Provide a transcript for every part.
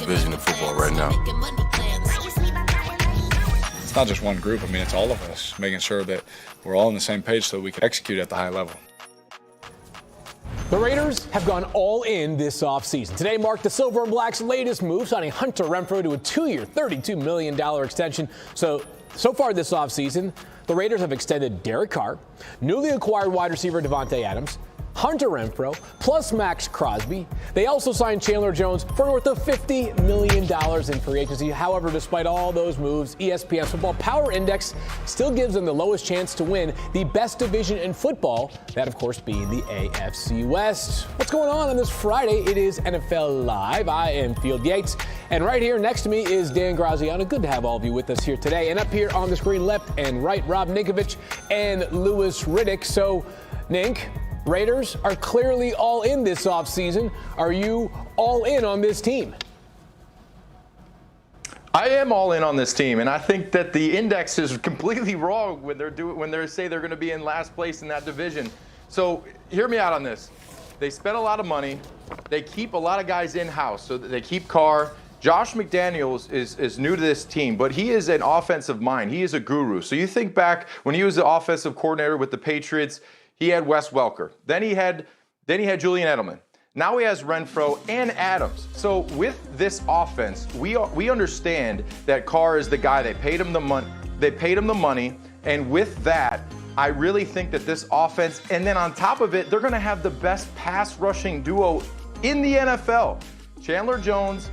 division in football right now. It's not just one group. I mean, it's all of us making sure that we're all on the same page so we can execute at the high level. The Raiders have gone all in this offseason. Today marked the Silver and Black's latest move, signing Hunter Renfrow to a 2-year, $32 million extension. So far this offseason, the Raiders have extended Derek Carr, newly acquired wide receiver Davante Adams, Hunter Renfrow, plus Max Crosby. They also signed Chandler Jones for north of $50 million in free agency. However, despite all those moves, ESPN's Football Power Index still gives them the lowest chance to win the best division in football, that of course being the AFC West. What's going on this Friday? It is NFL Live. I am Field Yates, and right here next to me is Dan Graziano. Good to have all of you with us here today. And up here on the screen, left and right, Rob Ninkovich and Louis Riddick. So, Nink, Raiders are clearly all in this offseason. Are you all in on this team? I am all in on this team, and I think that the index is completely wrong when they say they're going to be in last place in that division. So hear me out on this. They spend a lot of money. They keep a lot of guys in-house. So they keep Carr. Josh McDaniels is new to this team, but he is an offensive mind. He is a guru. So you think back when he was the offensive coordinator with the Patriots, he had Wes Welker. Then he had Julian Edelman. Now he has Renfrow and Adams. So with this offense, we understand that Carr is the guy. They paid him the money. And with that, I really think that this offense, and then on top of it, they're going to have the best pass rushing duo in the NFL. Chandler Jones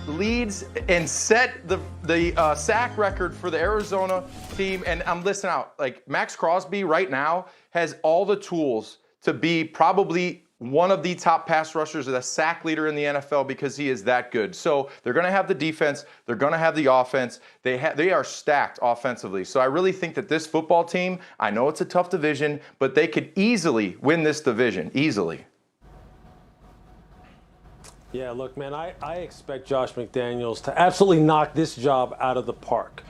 leads and set the sack record for the Arizona team. And I'm listening out. Like Max Crosby right now has all the tools to be probably one of the top pass rushers, the sack leader in the NFL, because he is that good. So they're going to have the defense. They're going to have the offense. They are stacked offensively. So I really think that this football team, I know it's a tough division, but they could easily win this division, easily. Yeah, look, man, I expect Josh McDaniels to absolutely knock this job out of the park.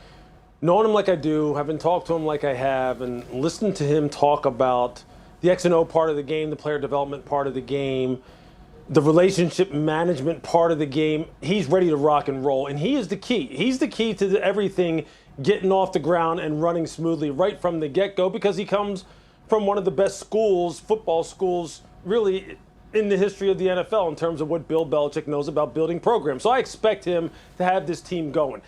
Knowing him like I do, having talked to him like I have, and listened to him talk about the X and O part of the game, the player development part of the game, the relationship management part of the game, he's ready to rock and roll, and he is the key. He's the key to everything getting off the ground and running smoothly right from the get-go, because he comes from one of the best schools, football schools, really in the history of the NFL in terms of what Bill Belichick knows about building programs. So I expect him to have this team going.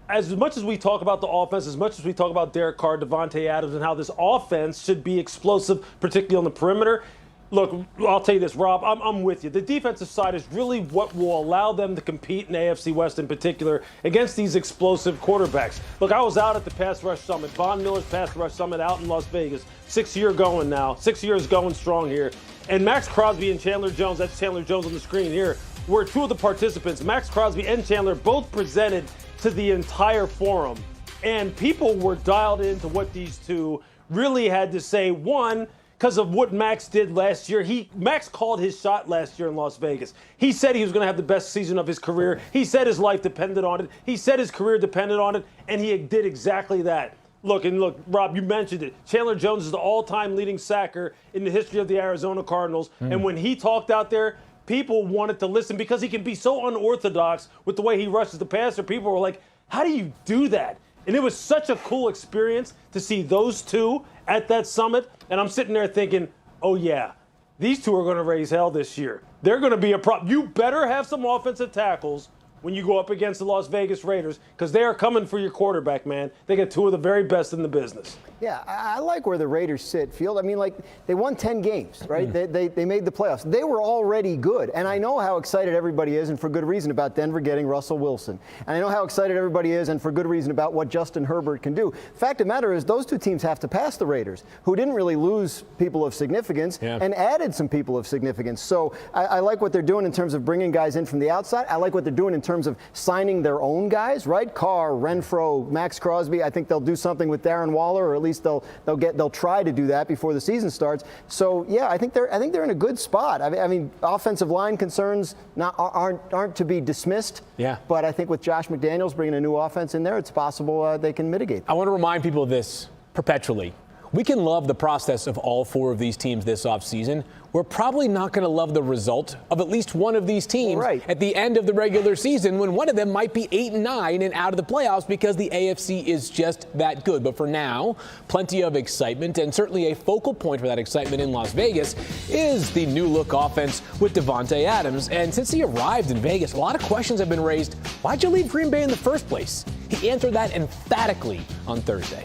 As much as we talk about the offense, as much as we talk about Derek Carr, Davante Adams, and how this offense should be explosive, particularly on the perimeter, look, I'll tell you this, Rob, I'm with you. The defensive side is really what will allow them to compete in AFC West in particular against these explosive quarterbacks. Look, I was out at the Pass Rush Summit, Von Miller's Pass Rush Summit out in Las Vegas. 6 years going now, 6 years going strong here. And Max Crosby and Chandler Jones, that's Chandler Jones on the screen here, were two of the participants. Max Crosby and Chandler both presented to the entire forum. And people were dialed into what these two really had to say. One, because of what Max did last year. Max called his shot last year in Las Vegas. He said he was going to have the best season of his career. He said his life depended on it. He said his career depended on it, and he did exactly that. Look, Rob, you mentioned it. Chandler Jones is the all-time leading sacker in the history of the Arizona Cardinals. And when he talked out there, people wanted to listen because he can be so unorthodox with the way he rushes the passer. People were like, how do you do that? And it was such a cool experience to see those two at that summit. And I'm sitting there thinking, oh, yeah, these two are going to raise hell this year. They're going to be a problem. You better have some offensive tackles when you go up against the Las Vegas Raiders, because they are coming for your quarterback, man. They got two of the very best in the business. Yeah, I like where the Raiders sit, Field. I mean, like, they won 10 games, right? They made the playoffs. They were already good. And I know how excited everybody is, and for good reason, about Denver getting Russell Wilson. And I know how excited everybody is, and for good reason, about what Justin Herbert can do. Fact of the matter is, those two teams have to pass the Raiders, who didn't really lose people of significance and added some people of significance. So I like what they're doing in terms of bringing guys in from the outside. I like what they're doing in terms of signing their own guys, right? Carr, Renfrow, Max Crosby. I think they'll do something with Darren Waller, or at least they'll try to do that before the season starts. So yeah, I think they're in a good spot. I mean, offensive line concerns aren't to be dismissed. Yeah. But I think with Josh McDaniels bringing a new offense in there, it's possible they can mitigate that. I want to remind people of this perpetually. we can love the process of all four of these teams this offseason. We're probably not going to love the result of at least one of these teams at the end of the regular season, when one of them might be 8-9 and out of the playoffs because the AFC is just that good. But for now, plenty of excitement, and certainly a focal point for that excitement in Las Vegas is the new look offense with Davante Adams. And since he arrived in Vegas, a lot of questions have been raised. Why'd you leave Green Bay in the first place? He answered that emphatically on Thursday.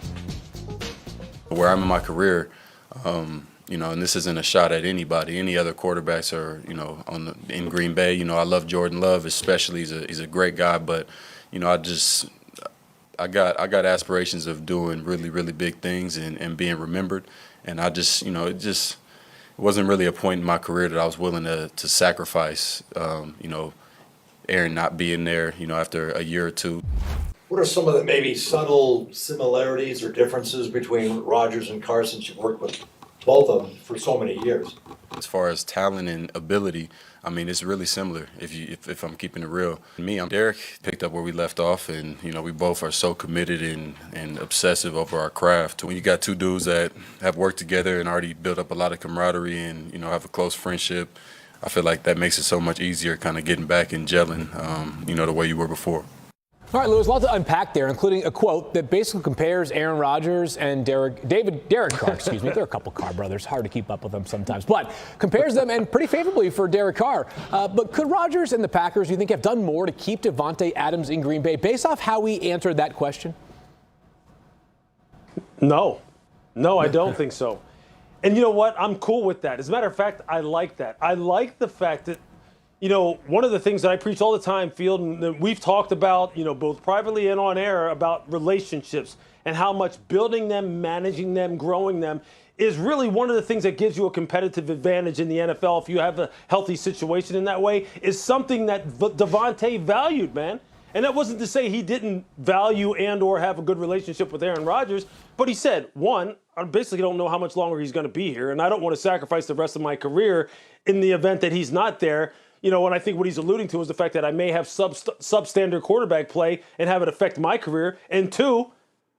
Where I'm in my career, and this isn't a shot at anybody, any other quarterbacks or, in Green Bay. I love Jordan Love, especially. He's a great guy, but, I got aspirations of doing really, really big things and being remembered. And it wasn't really a point in my career that I was willing to sacrifice, Aaron not being there, after a year or two. What are some of the maybe subtle similarities or differences between Rodgers and Carr, since you've worked with both of them for so many years? As far as talent and ability, it's really similar if I'm keeping it real. Derek picked up where we left off, and, we both are so committed and obsessive over our craft. When you got two dudes that have worked together and already built up a lot of camaraderie and, have a close friendship, I feel like that makes it so much easier kind of getting back and gelling, the way you were before. All right, Louis, a lot to unpack there, including a quote that basically compares Aaron Rodgers and Derek Carr, excuse me. They're a couple Carr brothers. Hard to keep up with them sometimes. But compares them, and pretty favorably for Derek Carr. But could Rodgers and the Packers, you think, have done more to keep Davante Adams in Green Bay based off how we answered that question? No, I don't think so. And you know what? I'm cool with that. As a matter of fact, I like that. I like the fact that, one of the things that I preach all the time, Field, and that we've talked about, both privately and on air, about relationships and how much building them, managing them, growing them is really one of the things that gives you a competitive advantage in the NFL if you have a healthy situation in that way, is something that Davante valued, man. And that wasn't to say he didn't value and or have a good relationship with Aaron Rodgers, but he said, one, I basically don't know how much longer he's going to be here, and I don't want to sacrifice the rest of my career in the event that he's not there. And I think what he's alluding to is the fact that I may have substandard quarterback play and have it affect my career. And two,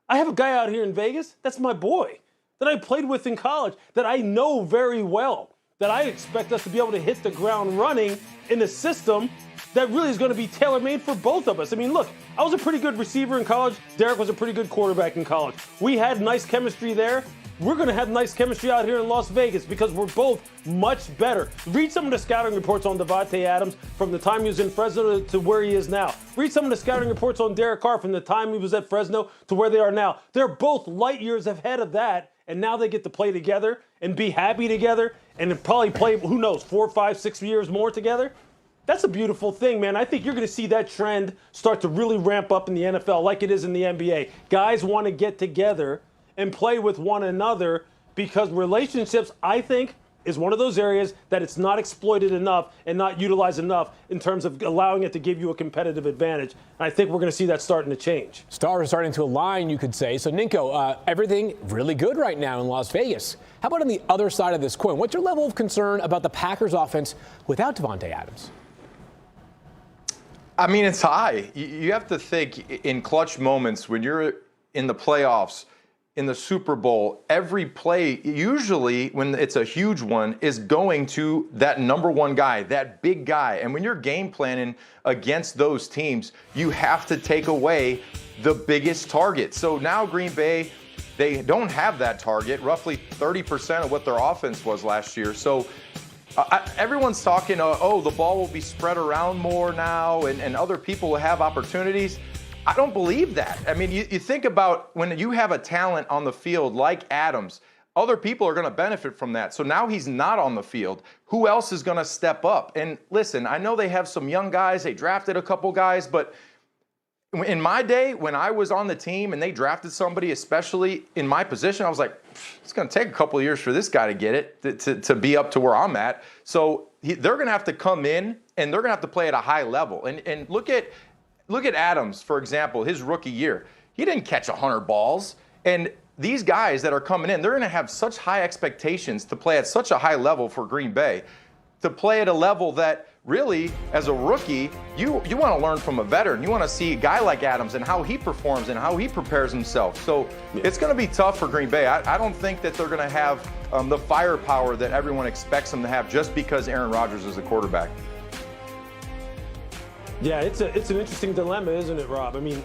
I have a guy out here in Vegas that's my boy, that I played with in college, that I know very well, that I expect us to be able to hit the ground running in a system that really is going to be tailor-made for both of us. Look, I was a pretty good receiver in college. Derek was a pretty good quarterback in college. We had nice chemistry there. We're going to have nice chemistry out here in Las Vegas because we're both much better. Read some of the scouting reports on Davante Adams from the time he was in Fresno to where he is now. Read some of the scouting reports on Derek Carr from the time he was at Fresno to where they are now. They're both light years ahead of that, and now they get to play together and be happy together and probably play, who knows, 4, 5, 6 years more together. That's a beautiful thing, man. I think you're going to see that trend start to really ramp up in the NFL like it is in the NBA. Guys want to get together and play with one another because relationships, I think, is one of those areas that it's not exploited enough and not utilized enough in terms of allowing it to give you a competitive advantage. And I think we're going to see that starting to change. Stars are starting to align, you could say. So, Ninko, everything really good right now in Las Vegas. How about on the other side of this coin? What's your level of concern about the Packers offense without Davante Adams? It's high. You have to think in clutch moments when you're in the playoffs, in the Super Bowl, every play, usually when it's a huge one, is going to that number one guy, that big guy. And when you're game planning against those teams, you have to take away the biggest target. So now Green Bay, they don't have that target, roughly 30% of what their offense was last year. So everyone's talking, the ball will be spread around more now and other people will have opportunities. I don't believe that. You think about when you have a talent on the field like Adams, other people are going to benefit from that. So now he's not on the field. Who else is going to step up? And listen, I know they have some young guys. They drafted a couple guys. But in my day, when I was on the team and they drafted somebody, especially in my position, I was like, it's going to take a couple of years for this guy to get it, to be up to where I'm at. So they're going to have to come in and they're going to have to play at a high level. And look at Adams, for example, his rookie year. He didn't catch 100 balls. And these guys that are coming in, they're going to have such high expectations to play at such a high level for Green Bay, to play at a level that really, as a rookie, you want to learn from a veteran. You want to see a guy like Adams and how he performs and how he prepares himself. So it's going to be tough for Green Bay. I don't think that they're going to have the firepower that everyone expects them to have just because Aaron Rodgers is the quarterback. Yeah, it's an interesting dilemma, isn't it, Rob? I mean,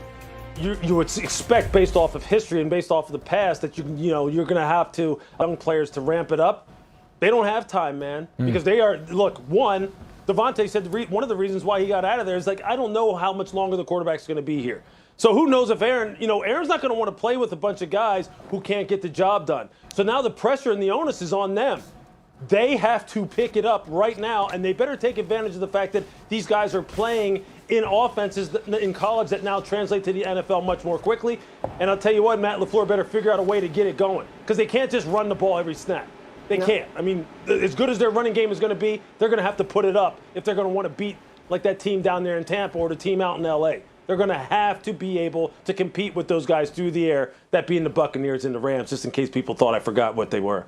you would expect, based off of history and based off of the past, that you're going to have to young players to ramp it up. They don't have time, man, because they are. Look, Davante said one of the reasons why he got out of there is like, I don't know how much longer the quarterback's going to be here. So who knows if Aaron's not going to want to play with a bunch of guys who can't get the job done. So now the pressure and the onus is on them. They have to pick it up right now, and they better take advantage of the fact that these guys are playing in offenses in college that now translate to the NFL much more quickly. And I'll tell you what, Matt LaFleur better figure out a way to get it going, because they can't just run the ball every snap. They can't. I mean, as good as their running game is going to be, they're going to have to put it up if they're going to want to beat like that team down there in Tampa or the team out in L.A. They're going to have to be able to compete with those guys through the air, that being the Buccaneers and the Rams, just in case people thought I forgot what they were.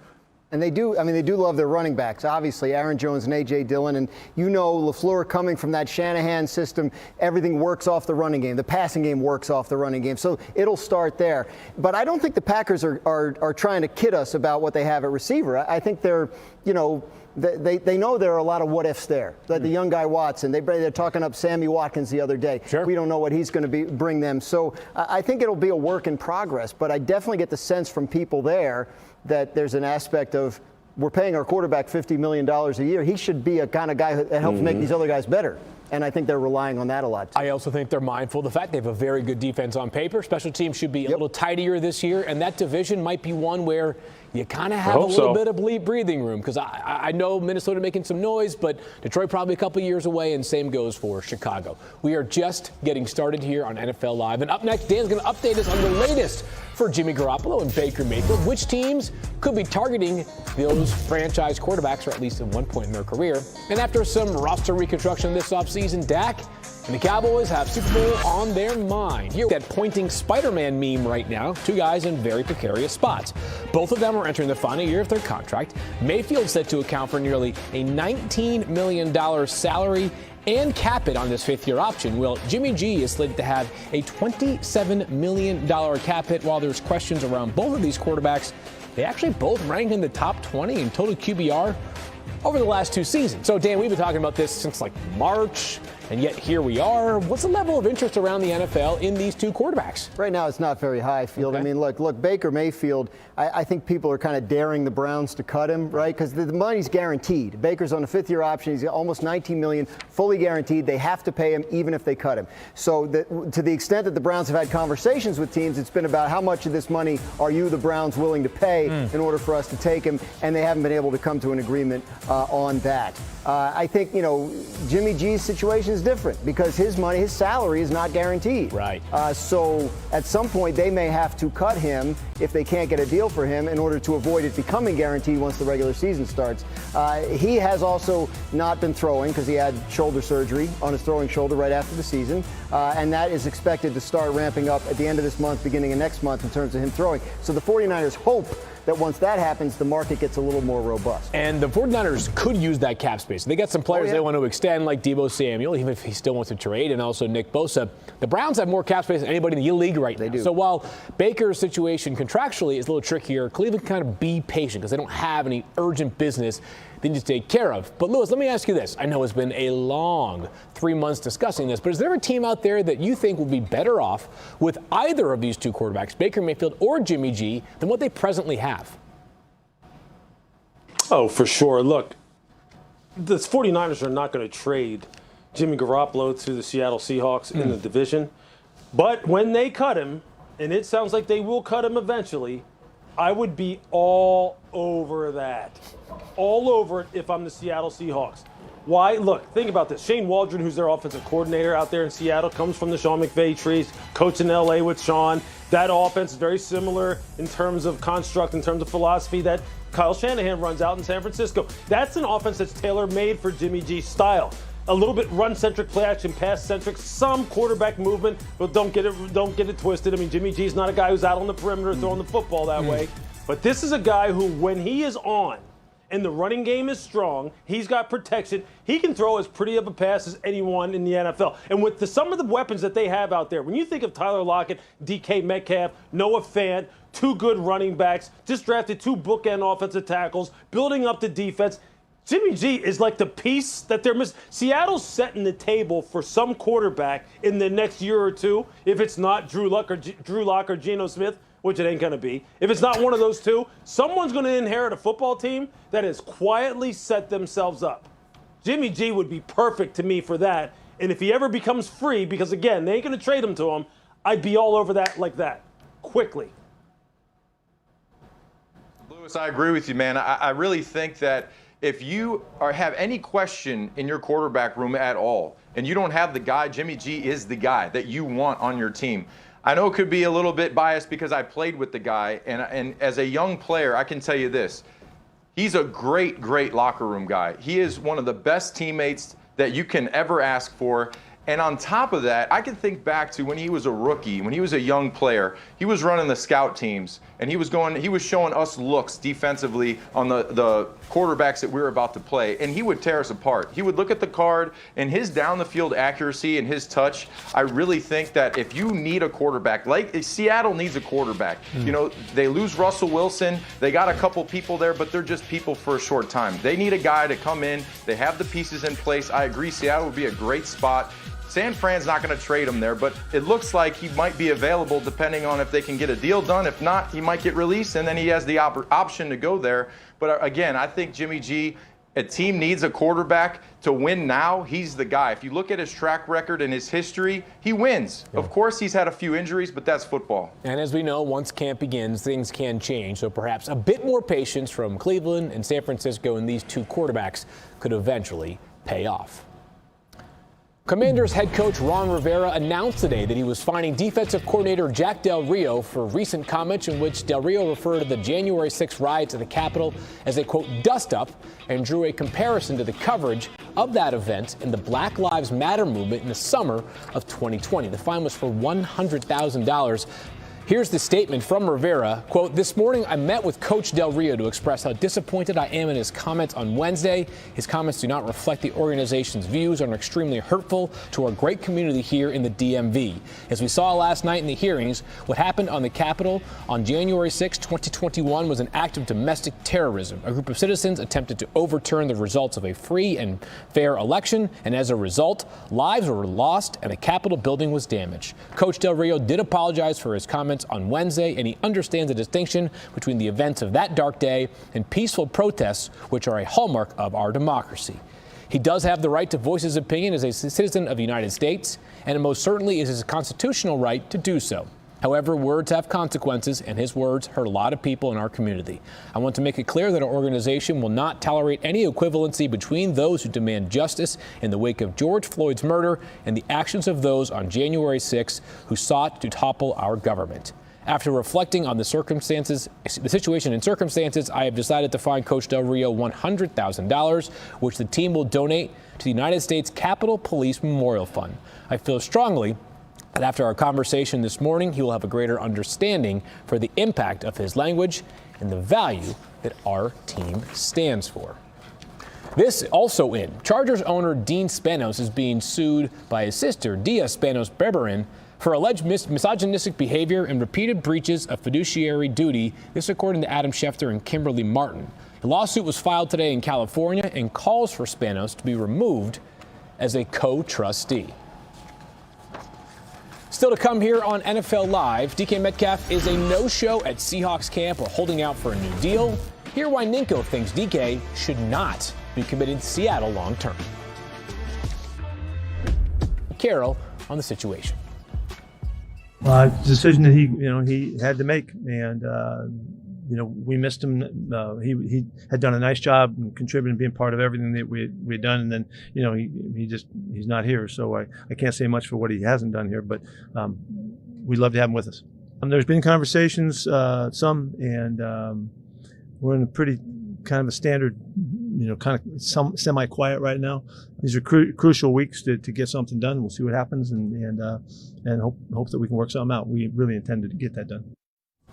And they do love their running backs. Obviously, Aaron Jones and A.J. Dillon. And LaFleur coming from that Shanahan system, everything works off the running game. The passing game works off the running game. So it'll start there. But I don't think the Packers are trying to kid us about what they have at receiver. I think they're, they know there are a lot of what-ifs there. Like the young guy Watson, they're talking up Sammy Watkins the other day. Sure. We don't know what he's going to bring them. So I think it'll be a work in progress. But I definitely get the sense from people there that there's an aspect of, we're paying our quarterback $50 million a year. He should be a kind of guy that helps make these other guys better. And I think they're relying on that a lot, too. I also think they're mindful of the fact they have a very good defense on paper. Special teams should be a little tidier this year, and that division might be one where you kind of have a little bit of breathing room, because I know Minnesota making some noise, but Detroit probably a couple years away, and same goes for Chicago. We are just getting started here on NFL Live, and up next, Dan's going to update us on the latest for Jimmy Garoppolo and Baker Mayfield. Which teams could be targeting those franchise quarterbacks, or at least at one point in their career? And after some roster reconstruction this offseason, Dak and the Cowboys have Super Bowl on their mind. Here, that pointing Spider-Man meme right now, two guys in very precarious spots. Both of them are entering the final year of their contract. Mayfield set to account for nearly a $19 million salary and cap it on this fifth-year option. Well, Jimmy G is slated to have a $27 million cap hit. While there's questions around both of these quarterbacks, they actually both rank in the top 20 in total QBR over the last two seasons. So, Dan, we've been talking about this since like March, and yet here we are. What's the level of interest around the NFL in these two quarterbacks? Right now, it's not very high, Field. Okay. I mean, look, Baker Mayfield, I think people are kind of daring the Browns to cut him, right? Because the money's guaranteed. Baker's on a fifth-year option. He's almost $19 million, fully guaranteed. They have to pay him even if they cut him. So to the extent that the Browns have had conversations with teams, it's been about how much of this money are you, the Browns, willing to pay in order for us to take him, and they haven't been able to come to an agreement on that. I think, Jimmy G's situation is different because his salary is not guaranteed. Right. So at some point, they may have to cut him if they can't get a deal for him in order to avoid it becoming guaranteed once the regular season starts. He has also not been throwing because he had shoulder surgery on his throwing shoulder right after the season. And that is expected to start ramping up at the end of this month, beginning of next month in terms of him throwing. So the 49ers hope that once that happens, the market gets a little more robust. And the 49ers could use that cap space. They got some players they want to extend, like Deebo Samuel, even if he still wants to trade, and also Nick Bosa. The Browns have more cap space than anybody in the league right now. They do. So while Baker's situation contractually is a little trickier, Cleveland can kind of be patient because they don't have any urgent business they need to take care of. But, Lewis, let me ask you this. I know it's been a long 3 months discussing this, but is there a team out there that you think will be better off with either of these two quarterbacks, Baker Mayfield or Jimmy G, than what they presently have? Oh, for sure. Look, the 49ers are not going to trade Jimmy Garoppolo to the Seattle Seahawks in the division. But when they cut him, and it sounds like they will cut him eventually, I would be all over that. All over it if I'm the Seattle Seahawks. Why? Look, think about this. Shane Waldron, who's their offensive coordinator out there in Seattle, comes from the Sean McVay trees, coached in L.A. with Sean. That offense is very similar in terms of construct, in terms of philosophy that Kyle Shanahan runs out in San Francisco. That's an offense that's tailor-made for Jimmy G's style. A little bit run-centric, play-action, pass-centric, some quarterback movement, but don't get it twisted. I mean, Jimmy G's not a guy who's out on the perimeter throwing the football that way. But this is a guy who, when he is on, and the running game is strong. He's got protection. He can throw as pretty of a pass as anyone in the NFL. And with some of the weapons that they have out there, when you think of Tyler Lockett, DK Metcalf, Noah Fant, 2 good running backs, just drafted 2 bookend offensive tackles, building up the defense, Jimmy G is like the piece that they're missing. Seattle's setting the table for some quarterback in the next year or two. If it's not Drew Lock or Geno Smith, which it ain't going to be. If it's not one of those two, someone's going to inherit a football team that has quietly set themselves up. Jimmy G would be perfect to me for that. And if he ever becomes free, because again, they ain't going to trade him to him, I'd be all over that like that, quickly. Lewis, I agree with you, man. I really think that if you have any question in your quarterback room at all, and you don't have the guy, Jimmy G is the guy that you want on your team. I know it could be a little bit biased because I played with the guy, and as a young player, I can tell you this. He's a great, great locker room guy. He is one of the best teammates that you can ever ask for. And on top of that, I can think back to when he was a rookie, when he was a young player, he was running the scout teams, and he was showing us looks defensively on the quarterbacks that we were about to play, and he would tear us apart. He would look at the card, and his down the field accuracy and his touch, I really think that if you need a quarterback, like Seattle needs a quarterback. You know, they lose Russell Wilson, they got a couple people there, but they're just people for a short time. They need a guy to come in, they have the pieces in place. I agree, Seattle would be a great spot. San Fran's not going to trade him there, but it looks like he might be available depending on if they can get a deal done. If not, he might get released, and then he has the option to go there. But again, I think Jimmy G, a team needs a quarterback to win now. He's the guy. If you look at his track record and his history, he wins. Yeah. Of course, he's had a few injuries, but that's football. And as we know, once camp begins, things can change. So perhaps a bit more patience from Cleveland and San Francisco and these 2 quarterbacks could eventually pay off. Commanders head coach Ron Rivera announced today that he was fining defensive coordinator Jack Del Rio for recent comments in which Del Rio referred to the January 6th riots at the Capitol as a, quote, dust-up, and drew a comparison to the coverage of that event in the Black Lives Matter movement in the summer of 2020. The fine was for $100,000. Here's the statement from Rivera, quote, "This morning I met with Coach Del Rio to express how disappointed I am in his comments on Wednesday. His comments do not reflect the organization's views and are extremely hurtful to our great community here in the DMV. As we saw last night in the hearings, what happened on the Capitol on January 6, 2021 was an act of domestic terrorism. A group of citizens attempted to overturn the results of a free and fair election, and as a result, lives were lost and the Capitol building was damaged. Coach Del Rio did apologize for his comments on Wednesday, and he understands the distinction between the events of that dark day and peaceful protests, which are a hallmark of our democracy. He does have the right to voice his opinion as a citizen of the United States, and it most certainly is his constitutional right to do so. However, words have consequences, and his words hurt a lot of people in our community. I want to make it clear that our organization will not tolerate any equivalency between those who demand justice in the wake of George Floyd's murder and the actions of those on January 6 who sought to topple our government. After reflecting on the situation and circumstances, I have decided to fine Coach Del Rio $100,000, which the team will donate to the United States Capitol Police Memorial Fund. I feel strongly that after our conversation this morning, he will have a greater understanding for the impact of his language and the value that our team stands for. This also in. Chargers owner Dean Spanos is being sued by his sister, Dia Spanos-Berberin, for alleged misogynistic behavior and repeated breaches of fiduciary duty, this according to Adam Schefter and Kimberly Martin. A lawsuit was filed today in California and calls for Spanos to be removed as a co-trustee. Still to come here on NFL Live, DK Metcalf is a no-show at Seahawks camp or holding out for a new deal. Hear why Ninko thinks DK should not be committed to Seattle long-term. Carroll on the situation. Decision that he had to make, and we missed him. He had done a nice job and contributing, being part of everything that we had done, and then he's not here, so I can't say much for what he hasn't done here, but we'd love to have him with us. There's been conversations, some, and we're in a pretty kind of a standard, kind of semi-quiet right now. These are crucial weeks to get something done. We'll see what happens, and hope that we can work something out. We really intend to get that done.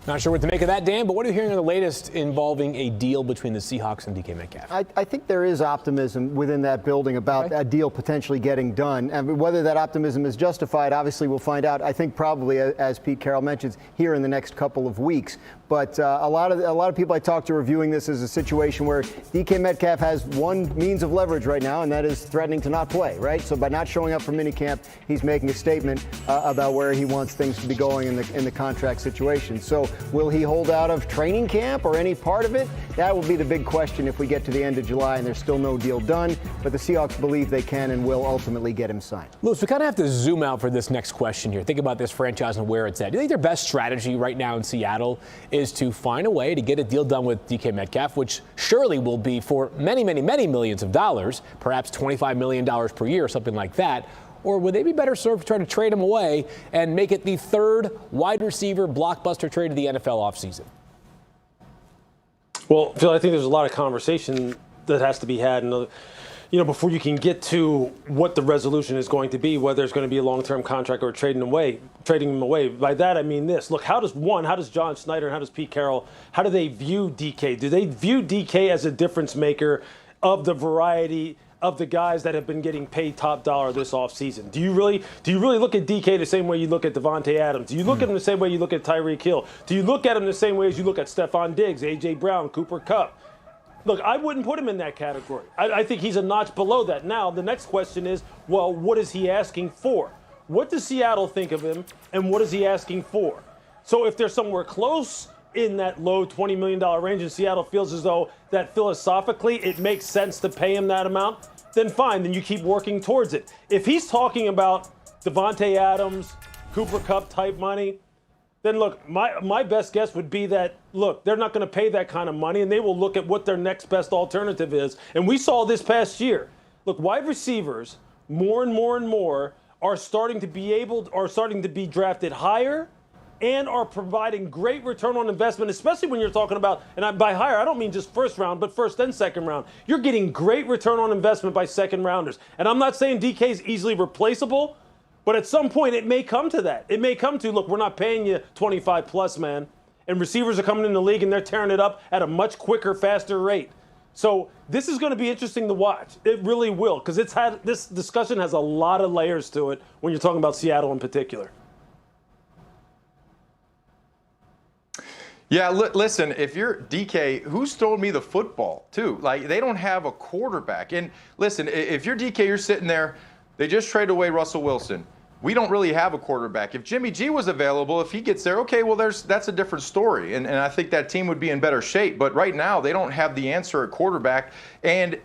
Not sure what to make of that, Dan, but what are you hearing on the latest involving a deal between the Seahawks and DK Metcalf? I think there is optimism within that building about a deal potentially getting done. And whether that optimism is justified, obviously we'll find out. I think probably, as Pete Carroll mentions, here in the next couple of weeks. But a lot of people I talked to are viewing this as a situation where DK Metcalf has one means of leverage right now, and that is threatening to not play, right? So by not showing up for minicamp, he's making a statement about where he wants things to be going in the contract situation. So will he hold out of training camp or any part of it? That will be the big question if we get to the end of July and there's still no deal done. But the Seahawks believe they can and will ultimately get him signed. Lewis, we kind of have to zoom out for this next question here. Think about this franchise and where it's at. Do you think their best strategy right now in Seattle is to find a way to get a deal done with DK Metcalf, which surely will be for many, many, many millions of dollars, perhaps $25 million per year or something like that? Or would they be better served to try to trade him away and make it the third wide receiver blockbuster trade of the NFL offseason? Well, Phil, I think there's a lot of conversation that has to be had, and before you can get to what the resolution is going to be, whether it's going to be a long-term contract or trading him away. By that I mean this: look, how does John Snyder and how does Pete Carroll, how do they view DK? Do they view DK as a difference maker of the variety of the guys that have been getting paid top dollar this offseason? Do you really look at DK the same way you look at Davante Adams? Do you look at him the same way you look at Tyreek Hill? Do you look at him the same way as you look at Stephon Diggs, A.J. Brown, Cooper Kupp? Look, I wouldn't put him in that category. I think he's a notch below that. Now, the next question is, well, what is he asking for? What does Seattle think of him, and what is he asking for? So if they're somewhere close in that low $20 million range and Seattle feels as though that philosophically it makes sense to pay him that amount, then fine, then you keep working towards it. If he's talking about Davante Adams, Cooper Kupp type money, then look, my best guess would be that, look, they're not going to pay that kind of money, and they will look at what their next best alternative is. And we saw this past year. Look, wide receivers, more and more and more, are starting to be drafted higher and are providing great return on investment, especially when you're talking about, and by higher, I don't mean just first round, but first and second round. You're getting great return on investment by second rounders. And I'm not saying DK is easily replaceable, but at some point it may come to that. It may come to, look, we're not paying you 25 plus, man. And receivers are coming in the league and they're tearing it up at a much quicker, faster rate. So this is going to be interesting to watch. It really will, because this discussion has a lot of layers to it when you're talking about Seattle in particular. Yeah, listen, if you're DK, who's throwing me the football, too? Like, they don't have a quarterback. And listen, if you're DK, you're sitting there, they just traded away Russell Wilson. We don't really have a quarterback. If Jimmy G was available, if he gets there, okay, well, that's a different story. And I think that team would be in better shape. But right now, they don't have the answer at quarterback. And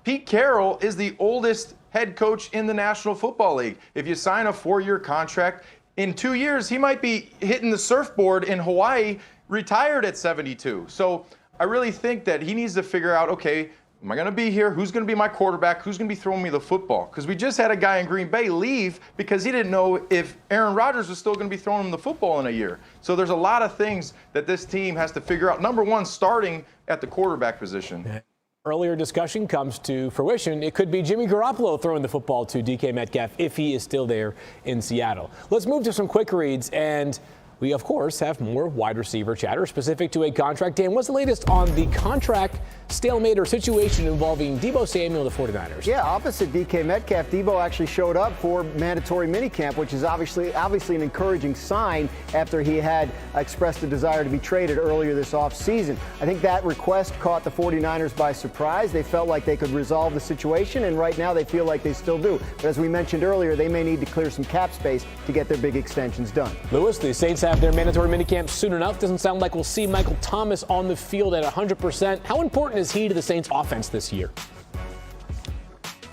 Pete Carroll is the oldest head coach in the National Football League. If you sign a 4-year contract, in 2 years, he might be hitting the surfboard in Hawaii, retired at 72. So I really think that he needs to figure out, okay, am I going to be here? Who's going to be my quarterback? Who's going to be throwing me the football? Because we just had a guy in Green Bay leave because he didn't know if Aaron Rodgers was still going to be throwing him the football in a year. So there's a lot of things that this team has to figure out. Number one, starting at the quarterback position. Earlier discussion comes to fruition. It could be Jimmy Garoppolo throwing the football to DK Metcalf if he is still there in Seattle. Let's move to some quick reads, and we, of course, have more wide receiver chatter specific to a contract. Dan, what's the latest on the contract stalemate or situation involving Deebo Samuel and the 49ers? Yeah, opposite DK Metcalf, Deebo actually showed up for mandatory minicamp, which is obviously an encouraging sign after he had expressed a desire to be traded earlier this offseason. I think that request caught the 49ers by surprise. They felt like they could resolve the situation, and right now they feel like they still do. But as we mentioned earlier, they may need to clear some cap space to get their big extensions done. Lewis, the Saints have their mandatory minicamp soon enough. Doesn't sound like we'll see Michael Thomas on the field at 100%. How important is he to the Saints offense this year?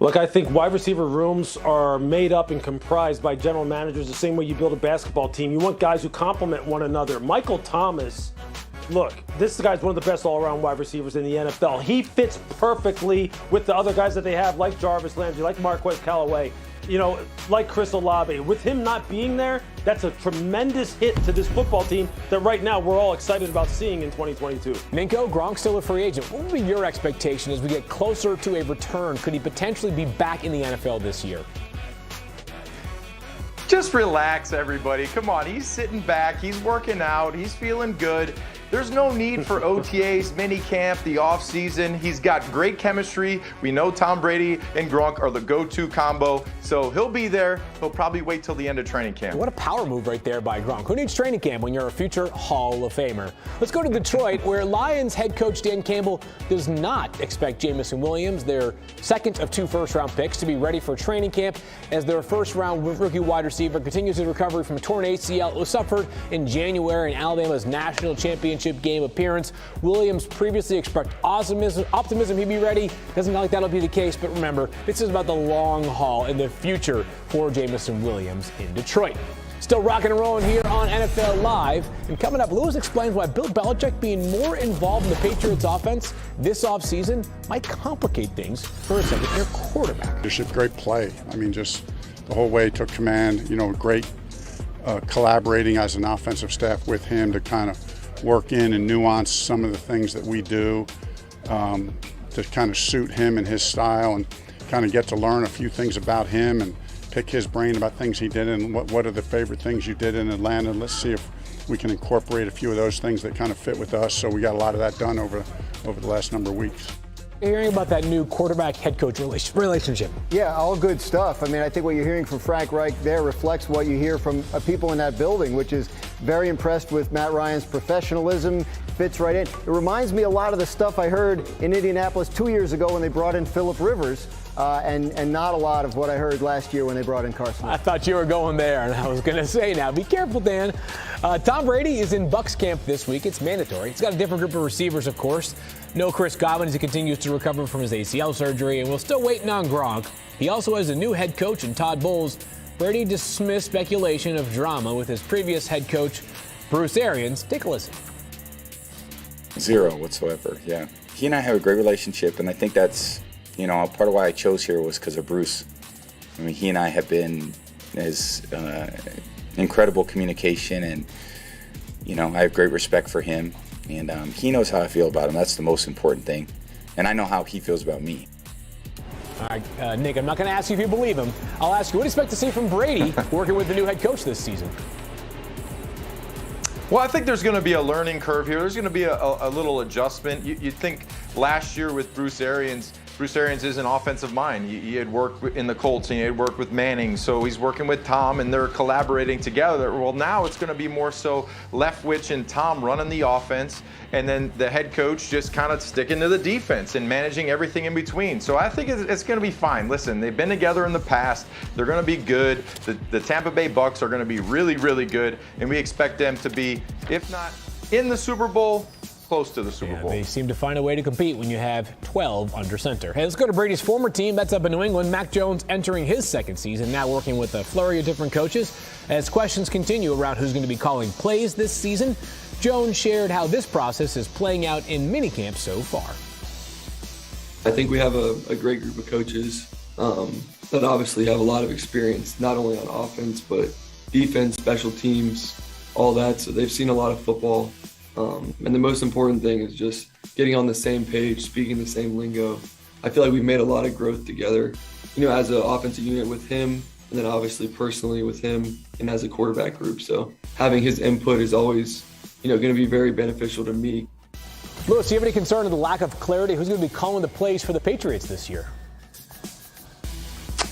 Look, I think wide receiver rooms are made up and comprised by general managers the same way you build a basketball team. You want guys who complement one another. Michael Thomas, look, this guy's one of the best all-around wide receivers in the NFL. He fits perfectly with the other guys that they have, like Jarvis Landry, like Marquez Callaway, like Chris Olave. With him not being there, that's a tremendous hit to this football team that right now we're all excited about seeing in 2022. Minko, Gronk's still a free agent. What would be your expectation as we get closer to a return? Could he potentially be back in the NFL this year? Just relax, everybody. Come on, he's sitting back, he's working out, he's feeling good. There's no need for OTAs, mini camp, the offseason. He's got great chemistry. We know Tom Brady and Gronk are the go-to combo, so he'll be there. He'll probably wait till the end of training camp. What a power move right there by Gronk. Who needs training camp when you're a future Hall of Famer? Let's go to Detroit, where Lions head coach Dan Campbell does not expect Jameson Williams, their second of 2 first-round picks, to be ready for training camp as their first-round rookie wide receiver continues his recovery from a torn ACL. It was suffered in January in Alabama's national championship game appearance. Williams previously expressed optimism he'd be ready. Doesn't look like that'll be the case, but remember, this is about the long haul in the future for Jameson Williams in Detroit. Still rocking and rolling here on NFL Live. And coming up, Lewis explains why Bill Belichick being more involved in the Patriots offense this offseason might complicate things for a second-year quarterback. Leadership, great play. I mean, just the whole way took command, great collaborating as an offensive staff with him to kind of work in and nuance some of the things that we do to kind of suit him and his style, and kind of get to learn a few things about him and pick his brain about things he did and what are the favorite things you did in Atlanta. Let's see if we can incorporate a few of those things that kind of fit with us. So we got a lot of that done over the last number of weeks. Hearing about that new quarterback-head coach relationship. Yeah, all good stuff. I mean, I think what you're hearing from Frank Reich there reflects what you hear from people in that building, which is very impressed with Matt Ryan's professionalism, fits right in. It reminds me a lot of the stuff I heard in Indianapolis 2 years ago when they brought in Phillip Rivers, and not a lot of what I heard last year when they brought in Carson. I thought you were going there, and I was going to say now, be careful, Dan. Tom Brady is in Bucs camp this week. It's mandatory. He's got a different group of receivers, of course. No Chris Godwin as he continues to recover from his ACL surgery, and we're still waiting on Gronk. He also has a new head coach in Todd Bowles. Brady dismissed speculation of drama with his previous head coach, Bruce Arians. Take a listen. Zero whatsoever, yeah. He and I have a great relationship, and I think that's, part of why I chose here was because of Bruce. I mean, he and I have been as incredible communication, and, I have great respect for him. And he knows how I feel about him. That's the most important thing. And I know how he feels about me. All right, Nick, I'm not going to ask you if you believe him. I'll ask you, what do you expect to see from Brady working with the new head coach this season? Well, I think there's going to be a learning curve here. There's going to be a little adjustment. You'd think last year with Bruce Arians is an offensive mind. He had worked in the Colts, and he had worked with Manning, so he's working with Tom, and they're collaborating together. Well, now it's going to be more so Leftwich and Tom running the offense, and then the head coach just kind of sticking to the defense and managing everything in between. So I think it's going to be fine. Listen, they've been together in the past. They're going to be good. The Tampa Bay Bucs are going to be really, really good, and we expect them to be, if not in the Super Bowl, close to the Super Bowl. They seem to find a way to compete when you have 12 under center. Hey, let's go to Brady's former team. That's up in New England. Mac Jones entering his second season, now working with a flurry of different coaches. As questions continue around who's going to be calling plays this season, Jones shared how this process is playing out in minicamp so far. I think we have a great group of coaches that obviously have a lot of experience, not only on offense, but defense, special teams, all that. So they've seen a lot of football. And the most important thing is just getting on the same page, speaking the same lingo. I feel like we've made a lot of growth together, as an offensive unit with him, and then obviously personally with him and as a quarterback group. So having his input is always, going to be very beneficial to me. Lewis, do you have any concern of the lack of clarity? Who's going to be calling the plays for the Patriots this year?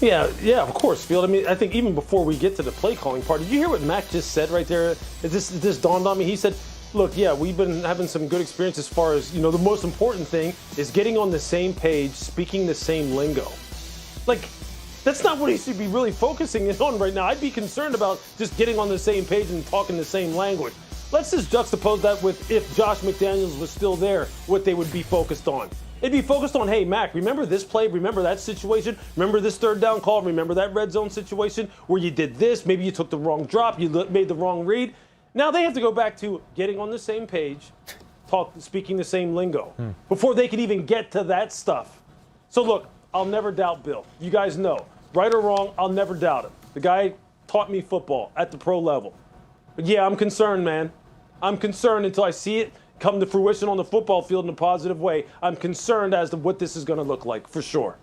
Yeah, of course, Field. I mean, I think even before we get to the play calling part, did you hear what Mac just said right there? This dawned on me. He said, look, yeah, we've been having some good experience as far as, the most important thing is getting on the same page, speaking the same lingo. Like, that's not what he should be really focusing in on right now. I'd be concerned about just getting on the same page and talking the same language. Let's just juxtapose that with if Josh McDaniels was still there, what they would be focused on. It'd be focused on, hey, Mac, remember this play? Remember that situation? Remember this third down call? Remember that red zone situation where you did this? Maybe you took the wrong drop. You made the wrong read. Now they have to go back to getting on the same page, speaking the same lingo, before they can even get to that stuff. So look, I'll never doubt Bill. You guys know, right or wrong, I'll never doubt him. The guy taught me football at the pro level. But yeah, I'm concerned, man. I'm concerned until I see it come to fruition on the football field in a positive way. I'm concerned as to what this is going to look like, for sure.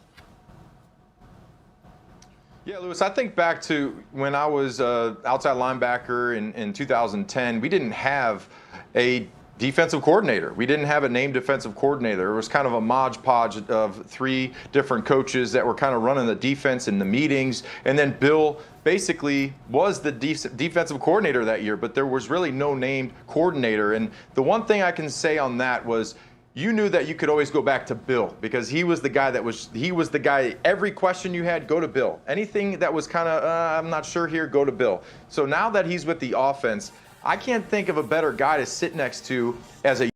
Yeah, Lewis, I think back to when I was outside linebacker in 2010. We didn't have a defensive coordinator. We didn't have a named defensive coordinator. It was kind of a modge podge of 3 different coaches that were kind of running the defense in the meetings. And then Bill basically was the defensive coordinator that year, but there was really no named coordinator. And the one thing I can say on that was, you knew that you could always go back to Bill, because he was the guy, every question you had, go to Bill. Anything that was kind of, I'm not sure here, go to Bill. So now that he's with the offense, I can't think of a better guy to sit next to as a